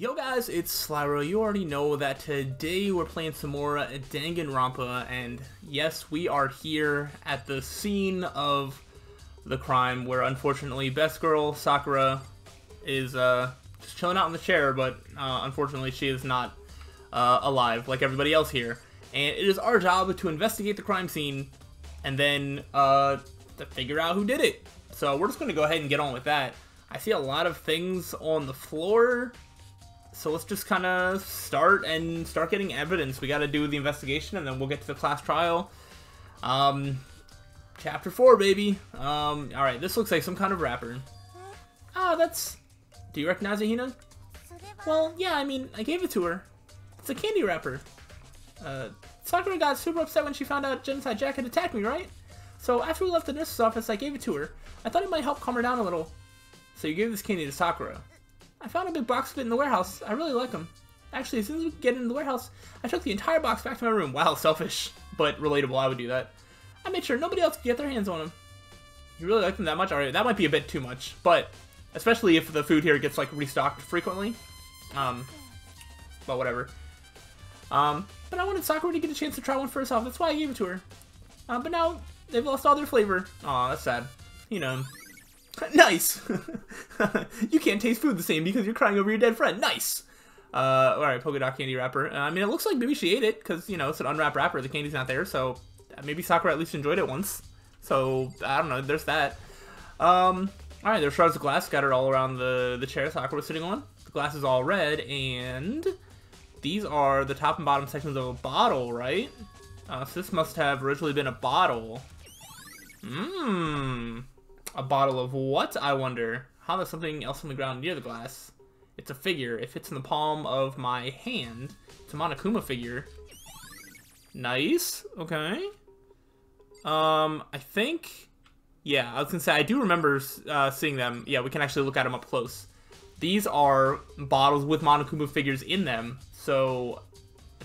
Yo guys, it's Slyroh. You already know that today we're playing some more Danganronpa, and yes, we are here at the scene of the crime where unfortunately best girl Sakura is just chilling out in the chair, but unfortunately she is not alive like everybody else here. And it is our job to investigate the crime scene and then to figure out who did it. So we're just going to go ahead and get on with that. I see a lot of things on the floor. So let's just kind of start getting evidence. We got to do the investigation, and then we'll get to the class trial. Chapter 4, baby. Alright, this looks like some kind of wrapper. Ah, that's... Do you recognize it, Hina? Well, yeah, I mean, I gave it to her. It's a candy wrapper. Sakura got super upset when she found out Genocide Jack had attacked me, right? So after we left the nurse's office, I gave it to her. I thought it might help calm her down a little. So you gave this candy to Sakura. I found a big box of it in the warehouse. I really like them. Actually, as soon as we could get into the warehouse, I took the entire box back to my room. Wow, selfish, but relatable. I would do that. I made sure nobody else could get their hands on them. You really like them that much? Alright, that might be a bit too much, but especially if the food here gets like restocked frequently. But whatever. But I wanted Sakura to get a chance to try one for herself. That's why I gave it to her. But now they've lost all their flavor. Aw, that's sad. You know. Nice! You can't taste food the same because you're crying over your dead friend. Nice! Alright, polka dot candy wrapper. I mean, it looks like maybe she ate it because, you know, it's an unwrapped wrapper. The candy's not there, so maybe Sakura at least enjoyed it once. So, I don't know. There's that. Alright, there's shards of glass scattered all around the chair Sakura was sitting on. The glass is all red, and these are the top and bottom sections of a bottle, right? So this must have originally been a bottle. A bottle of what, I wonder? How there's something else on the ground near the glass. It's a figure. It fits in the palm of my hand. It's a Monokuma figure. Nice. Okay. I think... Yeah, I was gonna say, I do remember seeing them. Yeah, we can actually look at them up close. These are bottles with Monokuma figures in them. So,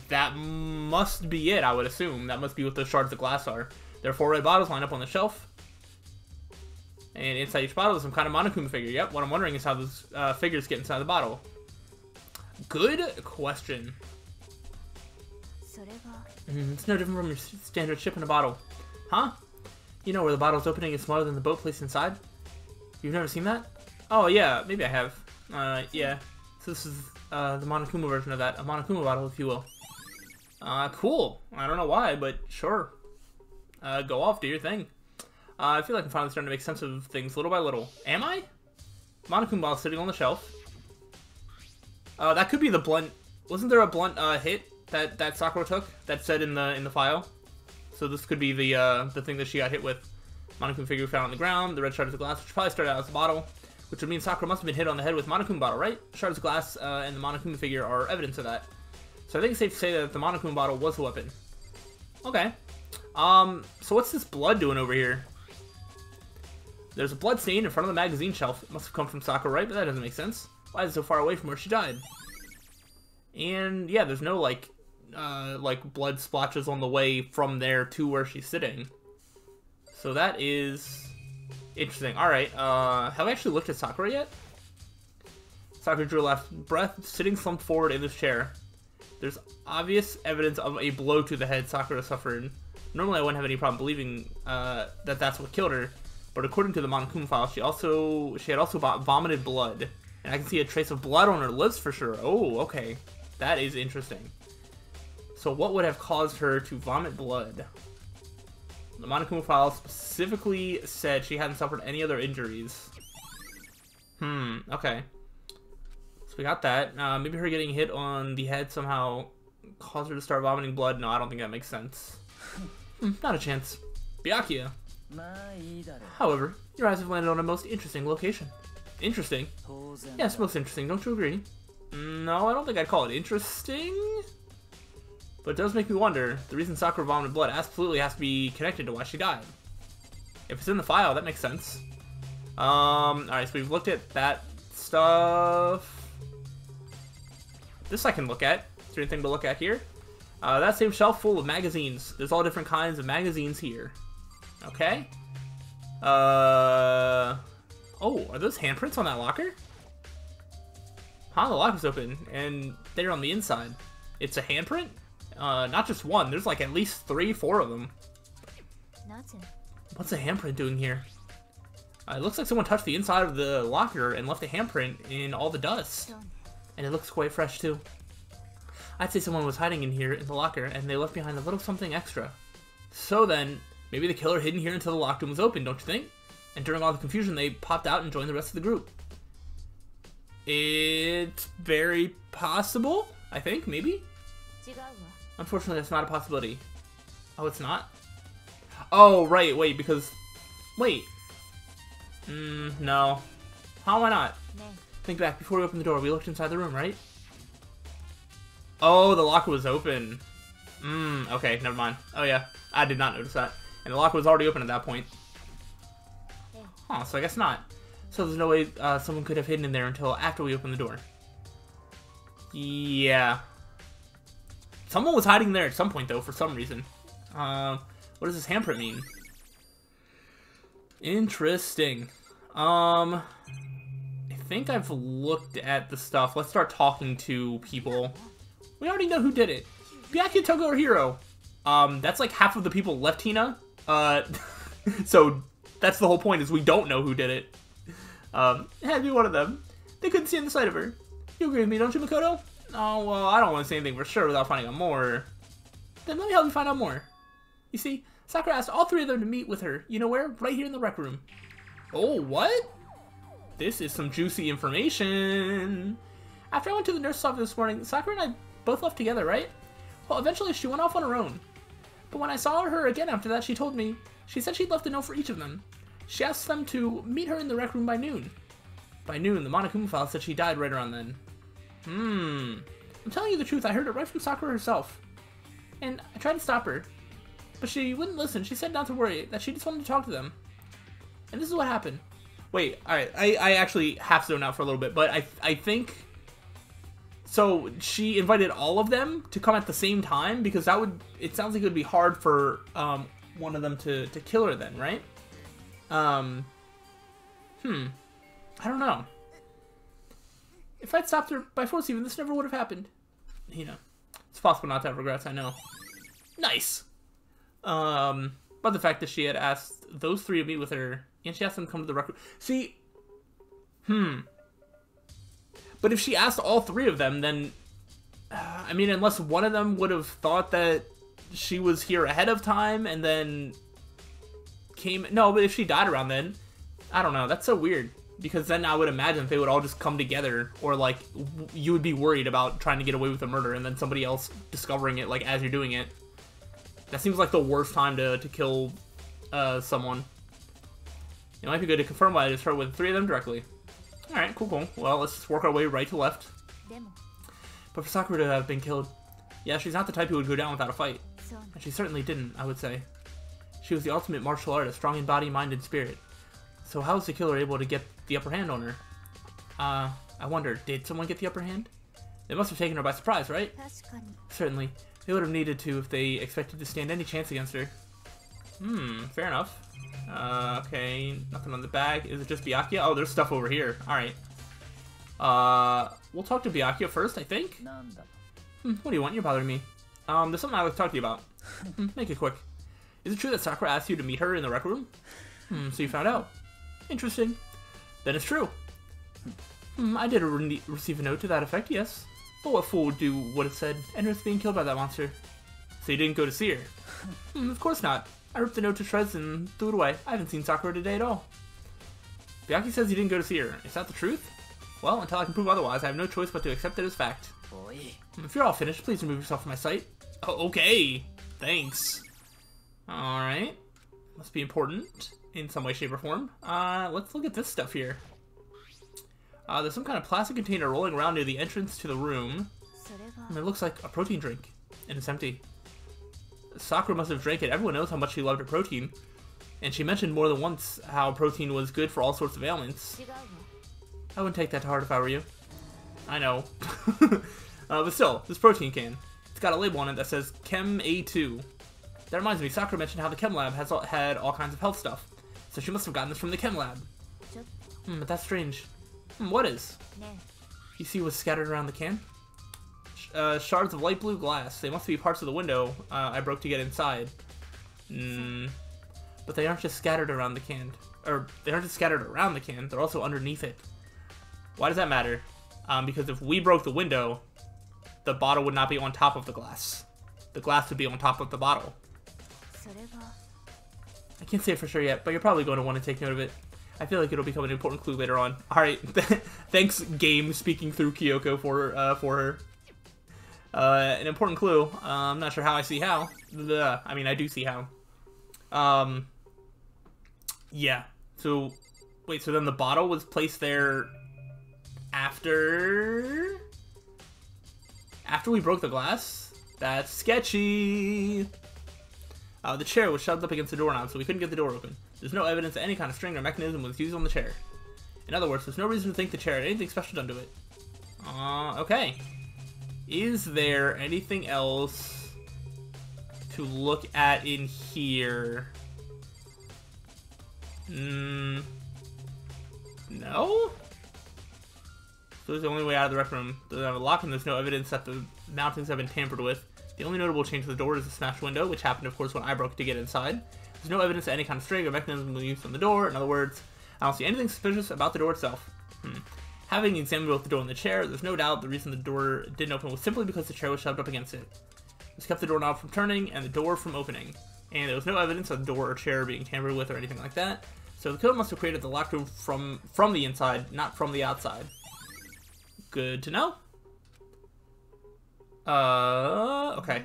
that must be it, I would assume. That must be what those shards of glass are. There are 4 red bottles lined up on the shelf. And inside each bottle is some kind of Monokuma figure. Yep, what I'm wondering is how those figures get inside the bottle. Good question. It's no different from your standard ship in a bottle. Huh? You know where the bottle's opening is smaller than the boat placed inside? You've never seen that? Oh yeah, maybe I have. Yeah. So this is the Monokuma version of that. A Monokuma bottle, if you will. Cool. I don't know why, but sure. Go off, do your thing. I feel like I'm finally starting to make sense of things little by little. Am I? Monokuma bottle sitting on the shelf. That could be the blunt. Wasn't there a blunt hit that Sakura took that said in the file? So this could be the thing that she got hit with. Monokuma figure found on the ground. The red shards of glass, which probably started out as a bottle, which would mean Sakura must have been hit on the head with Monokuma bottle, right? Shards of glass and the Monokuma figure are evidence of that. So I think it's safe to say that the Monokuma bottle was the weapon. Okay. So what's this blood doing over here? There's a blood stain in front of the magazine shelf. It must have come from Sakura, right? But that doesn't make sense. Why is it so far away from where she died? And yeah, there's no like blood splotches on the way from there to where she's sitting. So that is interesting. Alright, have I actually looked at Sakura yet? Sakura drew a last breath, sitting slumped forward in this chair. There's obvious evidence of a blow to the head Sakura suffered. Normally I wouldn't have any problem believing that that's what killed her. But according to the Monokuma file, she had also vomited blood. And I can see a trace of blood on her lips for sure. Oh, okay. That is interesting. So what would have caused her to vomit blood? The Monokuma file specifically said she hadn't suffered any other injuries. Okay. So we got that. Maybe her getting hit on the head somehow caused her to start vomiting blood. No, I don't think that makes sense. Not a chance. Byakuya. However, your eyes have landed on a most interesting location. Interesting? Yes, most interesting, don't you agree? No, I don't think I'd call it interesting. But it does make me wonder, the reason Sakura vomited blood absolutely has to be connected to why she died. If it's in the file, that makes sense. Alright, so we've looked at that stuff. This I can look at. Is there anything to look at here? That same shelf full of magazines. There's all different kinds of magazines here. Okay. Oh, are those handprints on that locker? Huh? The lock was open, and they're on the inside. It's a handprint? Not just one. There's like at least 3, 4 of them. What's a handprint doing here? It looks like someone touched the inside of the locker and left a handprint in all the dust. And it looks quite fresh too. I'd say someone was hiding in here in the locker and they left behind a little something extra. So then, maybe the killer hid in here until the locked room was open, don't you think? And during all the confusion, they popped out and joined the rest of the group. It's very possible, I think, maybe? Unfortunately, that's not a possibility. Oh, it's not? Oh, right, wait, because... Wait. No. How, why not? Think back, before we opened the door, we looked inside the room, right? Oh, the locker was open. Okay, never mind. Oh yeah, I did not notice that. And the locker was already open at that point. Huh, so I guess not. So there's no way someone could have hidden in there until after we opened the door. Yeah. Someone was hiding there at some point, though, for some reason. What does this handprint mean? Interesting. I think I've looked at the stuff. Let's start talking to people. We already know who did it. Byakuya, Togo, or Hiro. That's like half of the people left Hina. So that's the whole point, is we don't know who did it. It had to be one of them. They couldn't see on the side of her. You agree with me, don't you, Makoto? Oh, well, I don't want to say anything for sure without finding out more. Then let me help you find out more. You see, Sakura asked all 3 of them to meet with her. You know where? Right here in the rec room. Oh, what? This is some juicy information. After I went to the nurse's office this morning, Sakura and I both left together, right? Well, eventually she went off on her own. But when I saw her again after that, she told me, she said she'd left a note for each of them. She asked them to meet her in the rec room by noon. By noon, the Monokuma file said she died right around then. I'm telling you the truth, I heard it right from Sakura herself. And I tried to stop her. But she wouldn't listen. She said not to worry, that she just wanted to talk to them. And this is what happened. Wait, alright, I actually have to zone out for a little bit, but I think... So, she invited all of them to come at the same time? Because that would... It sounds like it would be hard for one of them to kill her then, right? I don't know. If I'd stopped her by force even, this never would have happened. You know, it's possible not to have regrets, I know. Nice! But the fact that she had asked those 3 to meet with her, and she asked them to come to the rec room. See, But if she asked all 3 of them, then, I mean, unless one of them would have thought that she was here ahead of time, and then came... No, but if she died around then, I don't know, that's so weird. Because then I would imagine they would all just come together, or, like, you would be worried about trying to get away with a murder, and then somebody else discovering it, like, as you're doing it. That seems like the worst time to kill someone. It might be good to confirm why I just start with 3 of them directly. Alright, cool. Well, let's just work our way right to left. But for Sakura to have been killed, yeah, she's not the type who would go down without a fight. And she certainly didn't, I would say. She was the ultimate martial artist, strong in body, mind, and spirit. So how was the killer able to get the upper hand on her? I wonder, did someone get the upper hand? They must have taken her by surprise, right? Certainly. They would have needed to if they expected to stand any chance against her. Fair enough. Okay, nothing on the bag. Is it just Byakuya? Oh, there's stuff over here. Alright. We'll talk to Byakuya first, I think. What do you want? You're bothering me. There's something I'd like to talk to you about. Make it quick. Is it true that Sakura asked you to meet her in the rec room? So you found out. Interesting. Then it's true. I did receive a note to that effect, yes. But what fool would do what it said and risk being killed by that monster? So you didn't go to see her? Of course not. I ripped the note to shreds and threw it away. I haven't seen Sakura today at all. Byakuya says you didn't go to see her. Is that the truth? Well, until I can prove otherwise, I have no choice but to accept it as fact. If you're all finished, please remove yourself from my sight. Oh, okay. Thanks. Alright. Must be important in some way, shape, or form. Let's look at this stuff here. There's some kind of plastic container rolling around near the entrance to the room. It looks like a protein drink, and it's empty. Sakura must have drank it. Everyone knows how much she loved her protein. And she mentioned more than once how protein was good for all sorts of ailments. I wouldn't take that to heart if I were you. I know. But still, this protein can. It's got a label on it that says Chem A2. That reminds me, Sakura mentioned how the Chem Lab had all kinds of health stuff. So she must have gotten this from the Chem Lab. But that's strange. What is? You see what's scattered around the can? Shards of light blue glass. They must be parts of the window I broke to get inside. But they aren't just scattered around the can. Or, they aren't just scattered around the can, they're also underneath it. Why does that matter? Because if we broke the window, the bottle would not be on top of the glass. The glass would be on top of the bottle. I can't say it for sure yet, but you're probably going to want to take note of it. I feel like it'll become an important clue later on. Alright, thanks game speaking through Kyoko for her. An important clue. I'm not sure how I see how. I mean, I do see how. Yeah. So, wait, so then the bottle was placed there after we broke the glass? That's sketchy. The chair was shoved up against the doorknob, so we couldn't get the door open. There's no evidence that any kind of string or mechanism was used on the chair. In other words, there's no reason to think the chair had anything special done to it. Okay. Is there anything else to look at in here? No? So it's the only way out of the rec room. Doesn't have a lock, and there's no evidence that the mountings have been tampered with. The only notable change to the door is the smashed window, which happened, of course, when I broke it to get inside. There's no evidence that any kind of string or mechanism was used on the door. In other words, I don't see anything suspicious about the door itself. Having examined both the door and the chair, there's no doubt the reason the door didn't open was simply because the chair was shoved up against it. This kept the doorknob from turning and the door from opening. And there was no evidence of the door or chair being tampered with or anything like that. So the killer must have created the locked room from the inside, not from the outside. Good to know. Okay.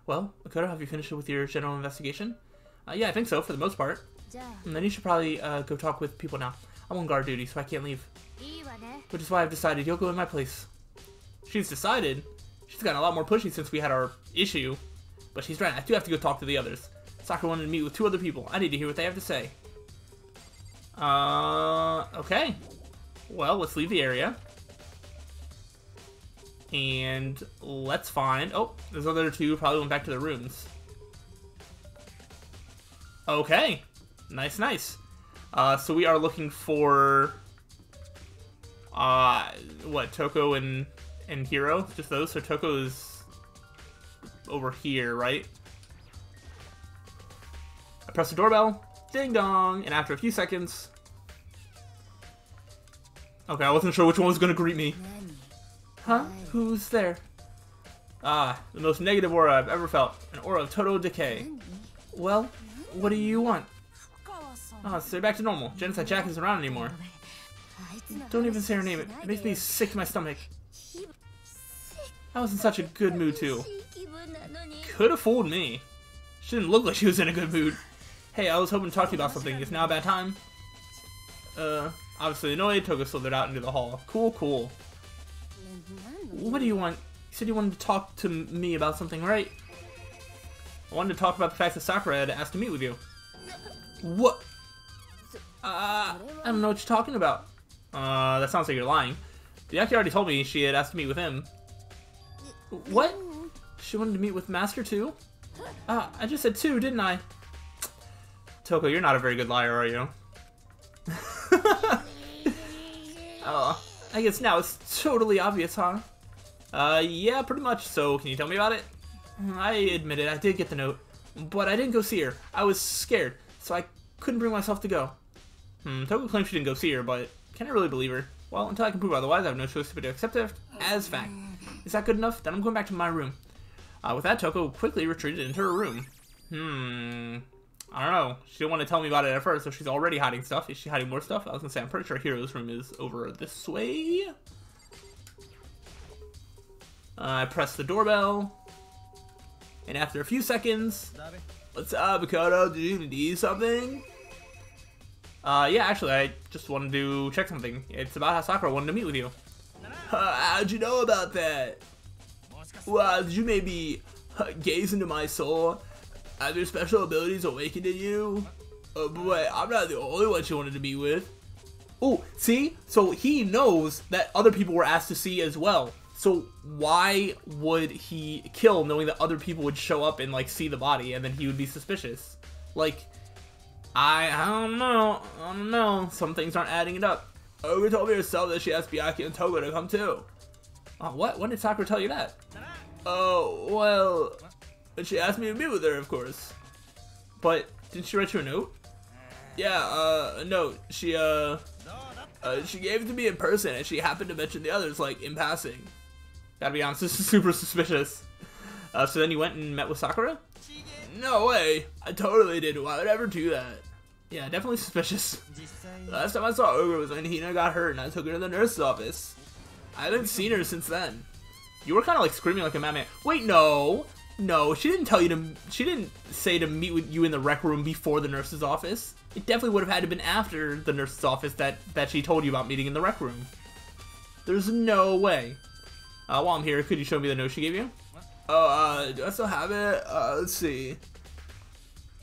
Well, Makoto, have you finished with your general investigation? Yeah, I think so, for the most part. And then you should probably go talk with people now. I'm on guard duty, so I can't leave. Which is why I've decided you'll go in my place. She's decided? She's gotten a lot more pushy since we had our issue. But she's right, I do have to go talk to the others. Sakura wanted to meet with 2 other people. I need to hear what they have to say. Okay. Well, let's leave the area. And let's find... Oh, those other 2 probably went back to their rooms. Okay. Nice, nice. So we are looking for... what, Toko and Hiro? Just those? So Toko is over here, right? I press the doorbell. Ding dong! And after a few seconds... Okay, I wasn't sure which one was going to greet me. Huh? Who's there? The most negative aura I've ever felt. An aura of total decay. Well, what do you want? Stay back to normal. Genocide Jack isn't around anymore. Don't even say her name. It makes me sick to my stomach. I was in such a good mood, too. Could have fooled me. She didn't look like she was in a good mood. Hey, I was hoping to talk to you about something. Is now a bad time? Obviously annoyed, Toko slithered out into the hall. Cool, cool. What do you want? You said you wanted to talk to me about something, right? I wanted to talk about the fact that Sakura had asked to meet with you. What? I don't know what you're talking about. That sounds like you're lying. Byakuya already told me she had asked to meet with him. What? She wanted to meet with Master too? I just said 2, didn't I? Toko, you're not a very good liar, are you? Oh, I guess now it's totally obvious, huh? Yeah, pretty much. So, can you tell me about it? I admit it, I did get the note, but I didn't go see her. I was scared, so I couldn't bring myself to go. Toko claims she didn't go see her, but can I really believe her? Well, until I can prove otherwise, I have no choice but to accept it as fact. Is that good enough? Then I'm going back to my room. With that, Toko quickly retreated into her room. I don't know. She didn't want to tell me about it at first, so she's already hiding stuff. Is she hiding more stuff? I was going to say, I'm pretty sure Hiro's room is over this way. I press the doorbell. And after a few seconds... What's up, Makoto? Do you need something? Yeah, actually, I just wanted to check something. It's about how Sakura wanted to meet with you. How'd you know about that? Wow, did you maybe gaze into my soul? Have your special abilities awakened in you? Oh boy, I'm not the only one she wanted to meet with. Oh, see? So he knows that other people were asked to see as well. So why would he kill knowing that other people would show up and like see the body and then he would be suspicious? Like, I don't know. Some things aren't adding it up. Ogre told me herself that she asked Byakuya and Togo to come too. Oh, what? When did Sakura tell you that? Oh, well, she asked me to meet with her, of course. But didn't she write you a note? Yeah, a note. She gave it to me in person, and she happened to mention the others, like, in passing. Gotta be honest, this is super suspicious. So then you went and met with Sakura? No way. I totally did. Why would I ever do that? Yeah, definitely suspicious. Last time I saw Ogre was when Hina got hurt and I took her to the nurse's office. I haven't seen her since then. You were kind of like screaming like a madman. Wait, no. No, she didn't tell you to, she didn't say to meet with you in the rec room before the nurse's office. It definitely would have had to have been after the nurse's office that she told you about meeting in the rec room. There's no way. While I'm here, could you show me the note she gave you? Oh, do I still have it? Let's see.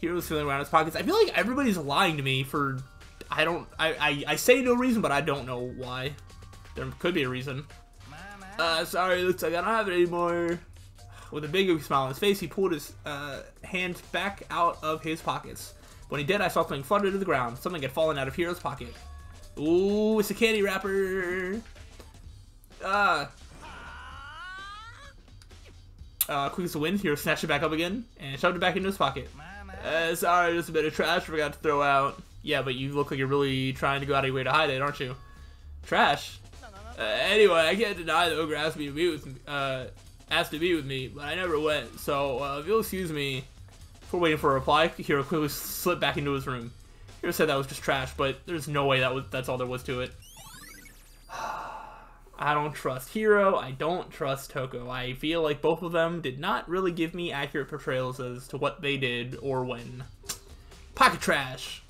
Hero's feeling around his pockets. I feel like everybody's lying to me for, I say no reason, but I don't know why. There could be a reason. Sorry, looks like I don't have it anymore. With a big smile on his face, he pulled his hand back out of his pockets. When he did, I saw something flutter to the ground. Something had fallen out of Hiro's pocket. Ooh, it's a candy wrapper. Quick as the wind, Hiro snatched it back up again and shoved it back into his pocket. Sorry, just a bit of trash I forgot to throw out. Yeah, but you look like you're really trying to go out of your way to hide it, aren't you? Trash? Anyway, I can't deny that Ogre asked to be with me, but I never went. So, if you'll excuse me for waiting for a reply, Hiro quickly slipped back into his room. Hiro said that was just trash, but there's no way that's all there was to it. I don't trust Hiro, I don't trust Toko. I feel like both of them did not really give me accurate portrayals as to what they did or when. Pocket trash.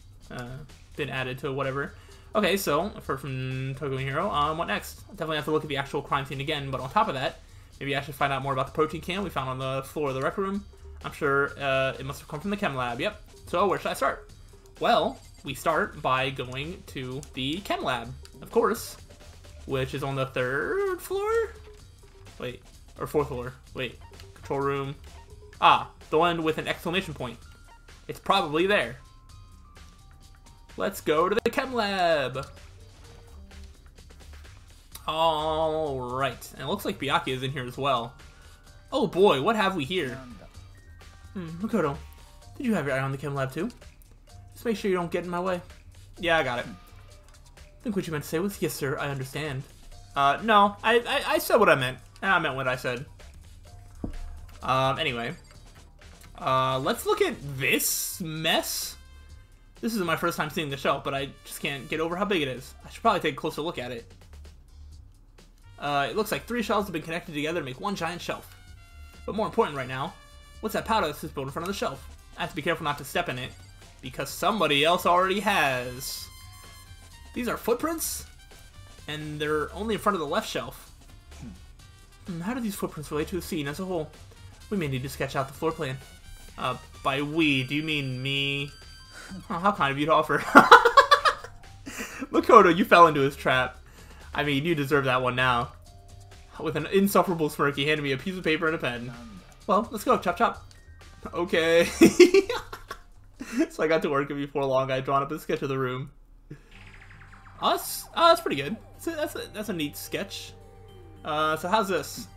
Been added to whatever. Okay, so, from Toko and Hiro, what next? Definitely have to look at the actual crime scene again, but on top of that, maybe I should find out more about the protein can we found on the floor of the rec room. I'm sure it must have come from the chem lab, yep. So, where should I start? Well, we start by going to the chem lab, of course. Which is on the 3rd floor? Wait, or 4th floor. Wait, control room. Ah, the one with an exclamation point. It's probably there. Let's go to the chem lab. Alright, and it looks like Byakuya is in here as well. Oh boy, what have we here? Makoto, did you have your eye on the chem lab too? Just make sure you don't get in my way. Yeah, I got it. I think what you meant to say was, yes sir, I understand. No, I said what I meant. And I meant what I said. Anyway. Let's look at this mess. This isn't my first time seeing the shelf, but I just can't get over how big it is. I should probably take a closer look at it. It looks like 3 shelves have been connected together to make one giant shelf. But more important right now, what's that powder that's just built in front of the shelf? I have to be careful not to step in it, because somebody else already has. These are footprints, and they're only in front of the left shelf. How do these footprints relate to the scene as a whole? We may need to sketch out the floor plan. By we, do you mean me? Oh, how kind of you to offer. Makoto, you fell into his trap. I mean, you deserve that one now. With an insufferable smirk, he handed me a piece of paper and a pen. Well, let's go, chop chop. Okay. So I got to work, and before long, I had drawn up a sketch of the room. That's pretty good. That's a neat sketch. So how's this?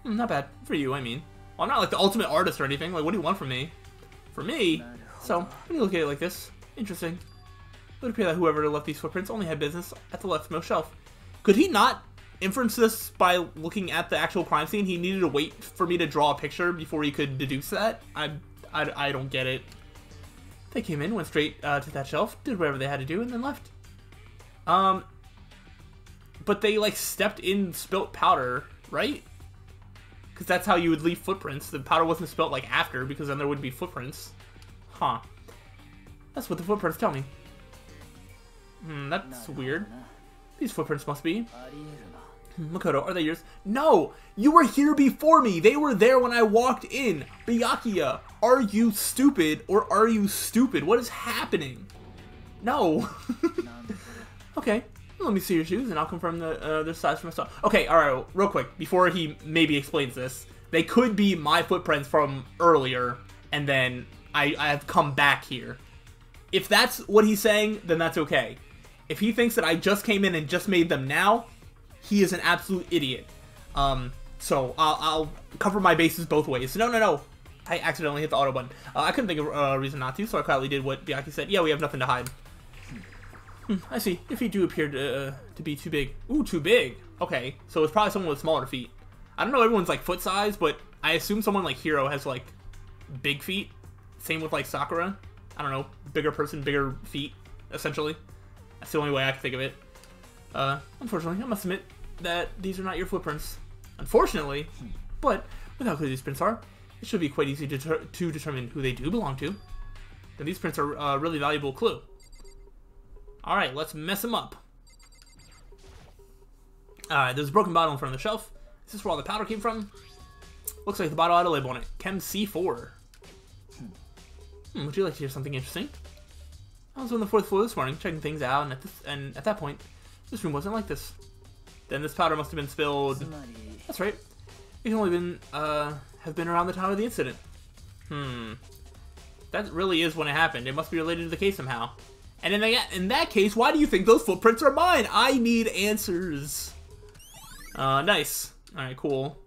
Not bad. For you, I mean. Well, I'm not like the ultimate artist or anything. Like, what do you want from me? For me? So, when you look at it like this, interesting. It would appear that whoever left these footprints only had business at the leftmost shelf. Could he not inference this by looking at the actual crime scene? He needed to wait for me to draw a picture before he could deduce that? I don't get it. They came in, went straight to that shelf, did whatever they had to do, and then left. But they, like, stepped in spilt powder, right? Because that's how you would leave footprints. The powder wasn't spilt, like, after, because then there would be footprints. Huh. That's what the footprints tell me. That's weird. These footprints must be. Makoto, are they yours? No! You were here before me! They were there when I walked in! Byakuya, are you stupid, or are you stupid? What is happening? No! Okay, let me see your shoes, and I'll confirm the size for myself. Okay, alright, real quick, before he maybe explains this. They could be my footprints from earlier, and then I have come back here. If that's what he's saying, then that's okay. If he thinks that I just came in and just made them now, he is an absolute idiot. So I'll cover my bases both ways. No. I accidentally hit the auto button. I couldn't think of a reason not to, so I quietly did what Byakuya said. Yeah, we have nothing to hide. I see. Your feet do appear to be too big. Ooh, too big. Okay, so it's probably someone with smaller feet. I don't know everyone's, like, foot size, but I assume someone like Hiro has, like, big feet. Same with, like, Sakura. I don't know. Bigger person, bigger feet, essentially. That's the only way I can think of it. Unfortunately, I must admit that these are not your footprints. Unfortunately, but with how clear these prints are, it should be quite easy to determine who they do belong to. Then these prints are a really valuable clue. Alright, let's mess them up. Alright, there's a broken bottle in front of the shelf. Is this where all the powder came from? Looks like the bottle had a label on it. Chem C4. Would you like to hear something interesting? I was on the 4th floor this morning, checking things out, and at that point, this room wasn't like this. Then this powder must have been spilled. That's right. It can only have been around the time of the incident. That really is when it happened. It must be related to the case somehow. And in that case, why do you think those footprints are mine? I need answers. Nice. Alright, cool.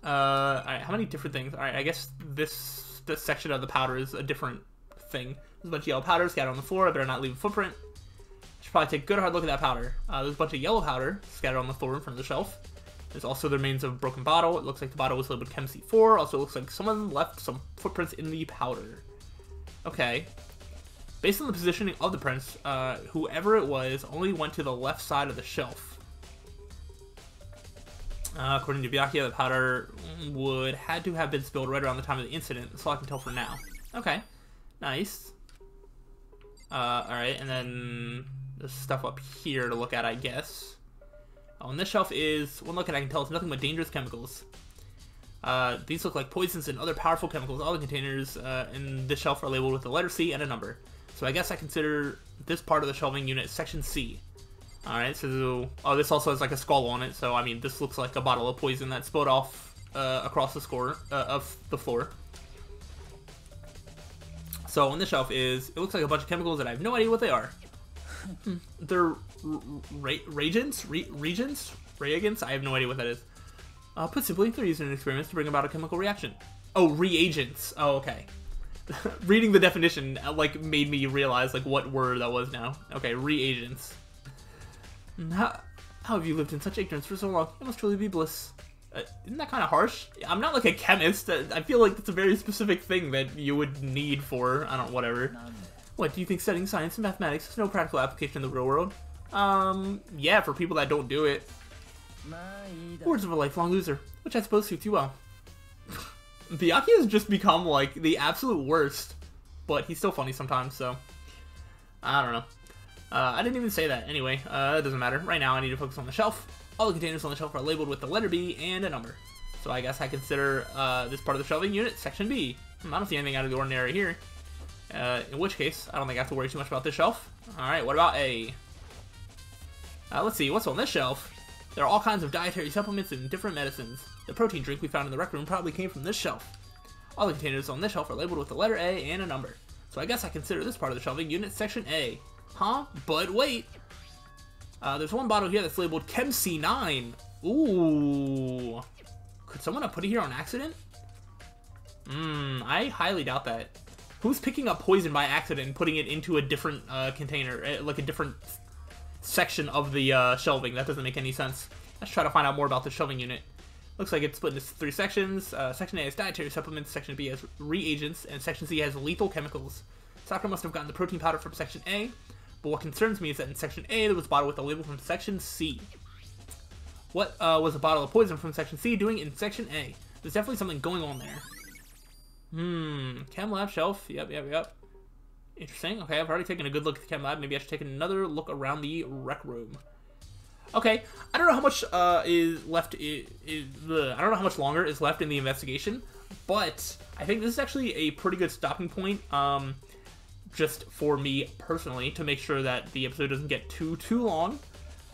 Alright, how many different things? Alright, I guess this section of the powder is a different thing. There's a bunch of yellow powder scattered on the floor. I better not leave a footprint. Should probably take a good hard look at that powder. There's a bunch of yellow powder scattered on the floor in front of the shelf. There's also the remains of a broken bottle. It looks like the bottle was labeled Chem C4. Also looks like someone left some footprints in the powder. Okay. Based on the positioning of the prints, whoever it was only went to the left side of the shelf. According to Byakuya, the powder had to have been spilled right around the time of the incident. That's all I can tell for now. Okay. Nice. Alright, and then there's stuff up here to look at, I guess. On this shelf is, one look at I can tell it's nothing but dangerous chemicals. These look like poisons and other powerful chemicals. All the containers in this shelf are labeled with the letter C and a number. So I guess I consider this part of the shelving unit section C. Alright, so, oh, this also has like a skull on it, so I mean, this looks like a bottle of poison that spilled off across the of the floor. So on this shelf it looks like a bunch of chemicals that I have no idea what they are. They're reagents? I have no idea what that is. Put simply, they're used in experiments to bring about a chemical reaction. Oh, reagents. Oh, okay. Reading the definition, like, made me realize, like, what word that was now. Okay, reagents. How have you lived in such ignorance for so long? It must truly be bliss. Isn't that kind of harsh? I'm not, like, a chemist. I feel like that's a very specific thing that you would need for, I don't know, whatever. What, do you think studying science and mathematics has no practical application in the real world? Yeah, for people that don't do it. Words of a lifelong loser, which I suppose suits you well. Byakuya has just become, like, the absolute worst, but he's still funny sometimes, so I don't know. I didn't even say that. Anyway, it doesn't matter. Right now, I need to focus on the shelf. All the containers on the shelf are labeled with the letter B and a number. So I guess I consider this part of the shelving unit Section B. I don't see anything out of the ordinary here. In which case, I don't think I have to worry too much about this shelf. Alright, what about A? Let's see, what's on this shelf? There are all kinds of dietary supplements and different medicines. The protein drink we found in the rec room probably came from this shelf. All the containers on this shelf are labeled with the letter A and a number. So I guess I consider this part of the shelving unit Section A. Huh? But wait! There's one bottle here that's labeled Chem C9. Ooh. Could someone have put it here on accident? I highly doubt that. Who's picking up poison by accident and putting it into a different container, like a different section of the shelving? That doesn't make any sense. Let's try to find out more about the shelving unit. Looks like it's split into 3 sections. Section A has dietary supplements, Section B has reagents, and Section C has lethal chemicals. Sakura must have gotten the protein powder from Section A, but what concerns me is that in Section A there was a bottle with a label from Section C. What was a bottle of poison from Section C doing in Section A? There's definitely something going on there. Chem lab shelf. Yep. Interesting. Okay, I've already taken a good look at the chem lab. Maybe I should take another look around the rec room. Okay, I don't know how much is left. I don't know how much longer is left in the investigation, but I think this is actually a pretty good stopping point. Just for me personally, to make sure that the episode doesn't get too long.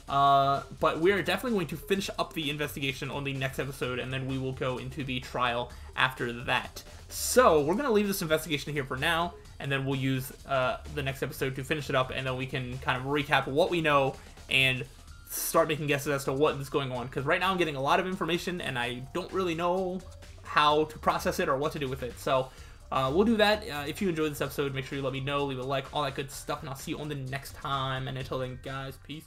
But we are definitely going to finish up the investigation on the next episode, and then we will go into the trial after that. So we're going to leave this investigation here for now, and then we'll use the next episode to finish it up, and then we can kind of recap what we know and start making guesses as to what is going on. Because right now I'm getting a lot of information, and I don't really know how to process it or what to do with it. So we'll do that. If you enjoyed this episode, make sure you let me know, leave a like, all that good stuff, and I'll see you on the next time. And until then, guys, peace.